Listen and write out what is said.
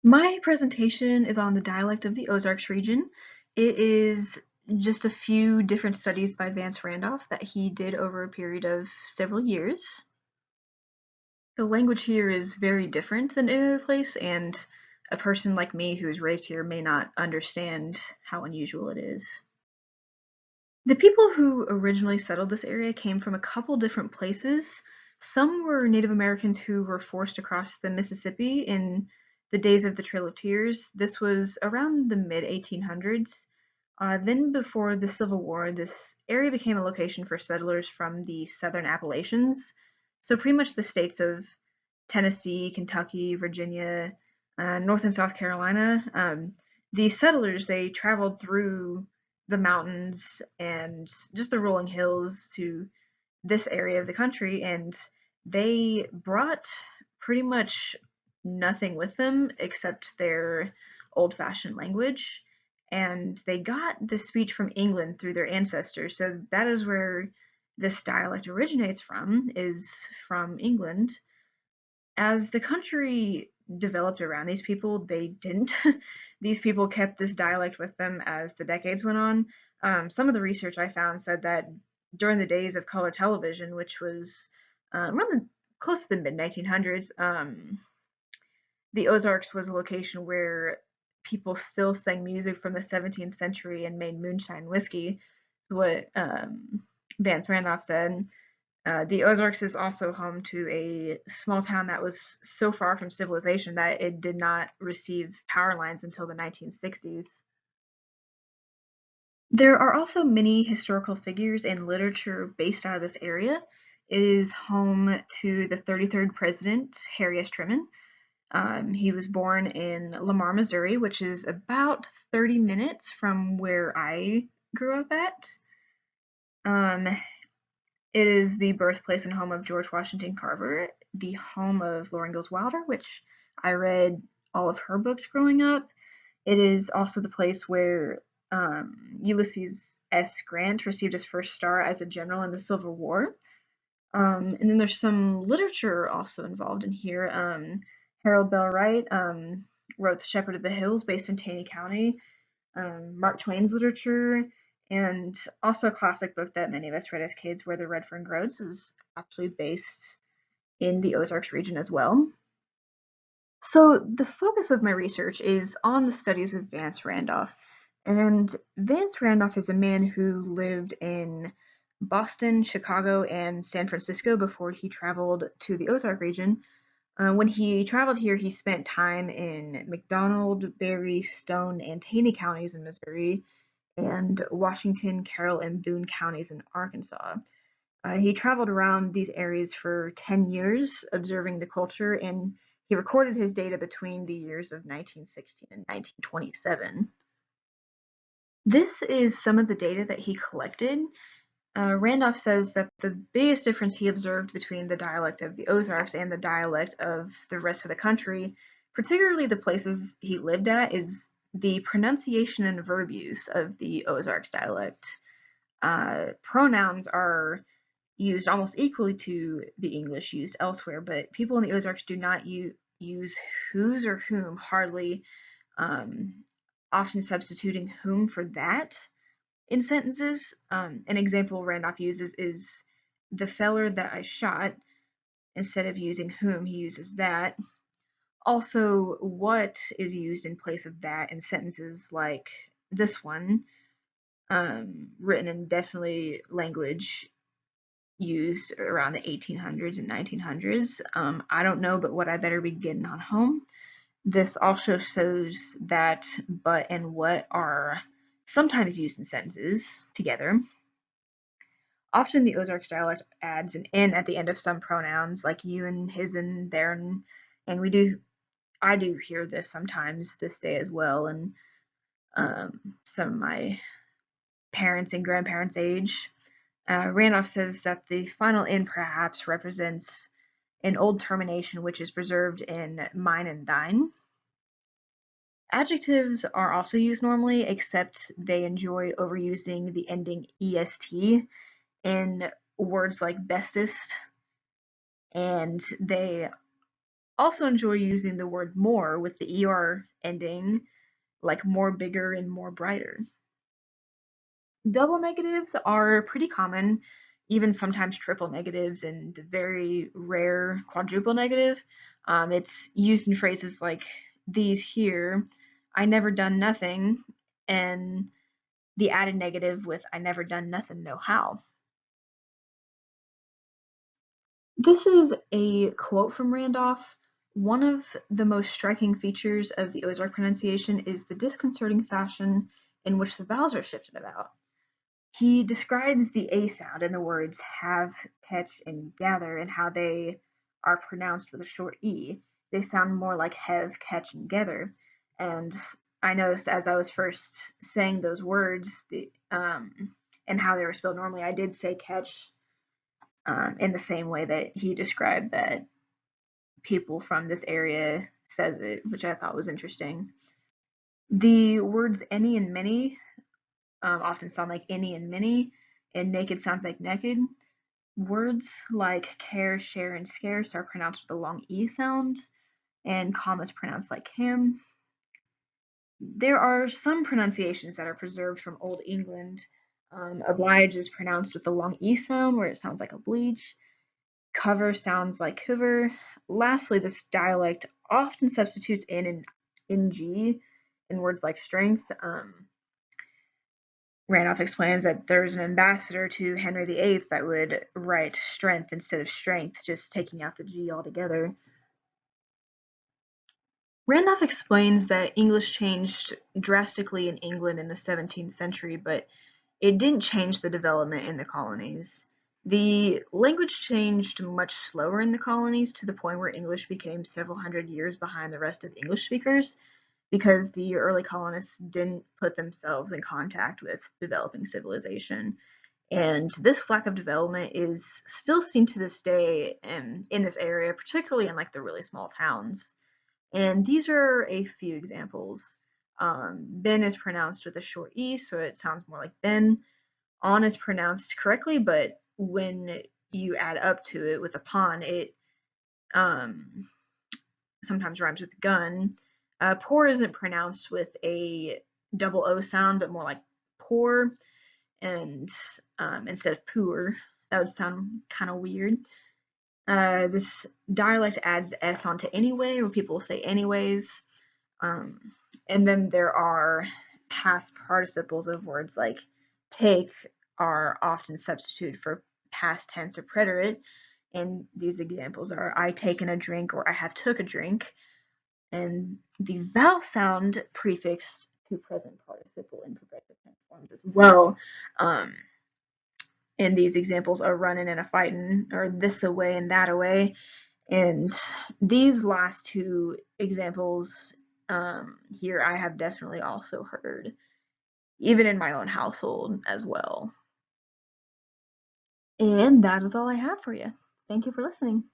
My presentation is on the dialect of the Ozarks region. It is just a few different studies by Vance Randolph that he did over a period of several years. The language here is very different than any other place, and a person like me who is raised here may not understand how unusual it is. The people who originally settled this area came from a couple different places. Some were Native Americans who were forced across the Mississippi in the days of the Trail of Tears. This was around the mid 1800s. Then, before the Civil War, this area became a location for settlers from the southern Appalachians. So, pretty much the states of Tennessee, Kentucky, Virginia, North and South Carolina. These settlers, they traveled through the mountains and just the rolling hills to this area of the country, and they brought pretty much nothing with them except their old-fashioned language, and they got this speech from England through their ancestors. So that is where this dialect originates from, is from England. As the country developed around these people, they didn't. These people kept this dialect with them as the decades went on. Some of the research I found said that during the days of color television, which was around close to the mid 1900s, the Ozarks was a location where people still sang music from the 17th century and made moonshine whiskey, is what Vance Randolph said. The Ozarks is also home to a small town that was so far from civilization that it did not receive power lines until the 1960s. There are also many historical figures and literature based out of this area. It is home to the 33rd president, Harry S. Truman. He was born in Lamar, Missouri, which is about 30 minutes from where I grew up at. Um, It is the birthplace and home of George Washington Carver, the home of Laura Ingalls Wilder, which I read all of her books growing up. It is also the place where Ulysses S. Grant received his first star as a general in the Civil War. And then there's some literature also involved in here. Harold Bell Wright wrote The Shepherd of the Hills, based in Taney County. Mark Twain's literature, and also a classic book that many of us read as kids, Where the Red Fern Grows, is actually based in the Ozarks region as well. So the focus of my research is on the studies of Vance Randolph. And Vance Randolph is a man who lived in Boston, Chicago, and San Francisco before he traveled to the Ozark region. When he traveled here, he spent time in McDonald, Berry, Stone, and Taney counties in Missouri, and Washington, Carroll, and Boone counties in Arkansas. He traveled around these areas for 10 years, observing the culture, and he recorded his data between the years of 1916 and 1927. This is some of the data that he collected. Randolph says that the biggest difference he observed between the dialect of the Ozarks and the dialect of the rest of the country, particularly the places he lived at, is the pronunciation and verb use of the Ozarks dialect. Pronouns are used almost equally to the English used elsewhere, but people in the Ozarks do not use whose or whom hardly, often substituting whom for that in sentences. An example Randolph uses is the feller that I shot. Instead of using whom, he uses that. Also, what is used in place of that in sentences like this one, written in definitely language used around the 1800s and 1900s. I don't know, but what I better be getting on home. This also shows that but and what are sometimes used in sentences together. Often the Ozarks dialect adds an "in" at the end of some pronouns, like you and his and their, and I do hear this sometimes this day as well, and some of my parents and grandparents' age. Randolph says that the final "in" perhaps represents an old termination which is preserved in mine and thine. Adjectives are also used normally, except they enjoy overusing the ending est in words like bestest, and they also enjoy using the word more with the ER ending, like more bigger and more brighter. Double negatives are pretty common, even sometimes triple negatives, and the very rare quadruple negative. It's used in phrases like these here, I never done nothing, and the added negative with I never done nothing no how. This is a quote from Randolph. One of the most striking features of the Ozark pronunciation is the disconcerting fashion in which the vowels are shifted about. He describes the A sound in the words have, catch, and gather and how they are pronounced with a short E. They sound more like have, catch, and gather. And I noticed as I was first saying those words and how they were spelled normally, I did say catch in the same way that he described that people from this area says it, which I thought was interesting. The words any and many often sound like any and many, and naked sounds like naked. Words like care, share, and scarce are pronounced with a long E sound, and calm is pronounced like cam. There are some pronunciations that are preserved from Old England. Oblige is pronounced with a long E sound, where it sounds like a bleach. Cover sounds like cover. Lastly, this dialect often substitutes in and ng in words like strength. Randolph explains that there's an ambassador to Henry VIII that would write strength instead of strength, just taking out the G altogether. Randolph explains that English changed drastically in England in the 17th century, but it didn't change the development in the colonies. The language changed much slower in the colonies to the point where English became several hundred years behind the rest of English speakers because the early colonists didn't put themselves in contact with developing civilization. And this lack of development is still seen to this day in this area, particularly in like the really small towns. And these are a few examples. Ben is pronounced with a short E, so it sounds more like Ben. On is pronounced correctly, but when you add up to it with a pon, it um, sometimes rhymes with gun. Poor isn't pronounced with a double O sound, but more like poor, and instead of poor. That would sound kind of weird. This dialect adds S onto anyway, where people say anyways. Um, and then there are past participles of words like take are often substituted for past tense or preterite. And these examples are I taken a drink or I have took a drink. And the vowel sound prefixed to present participle in progressive tense forms as well. Um, and these examples are running and a fighting, or this away and that away. And these last two examples here, I have definitely also heard, even in my own household as well. And that is all I have for you. Thank you for listening.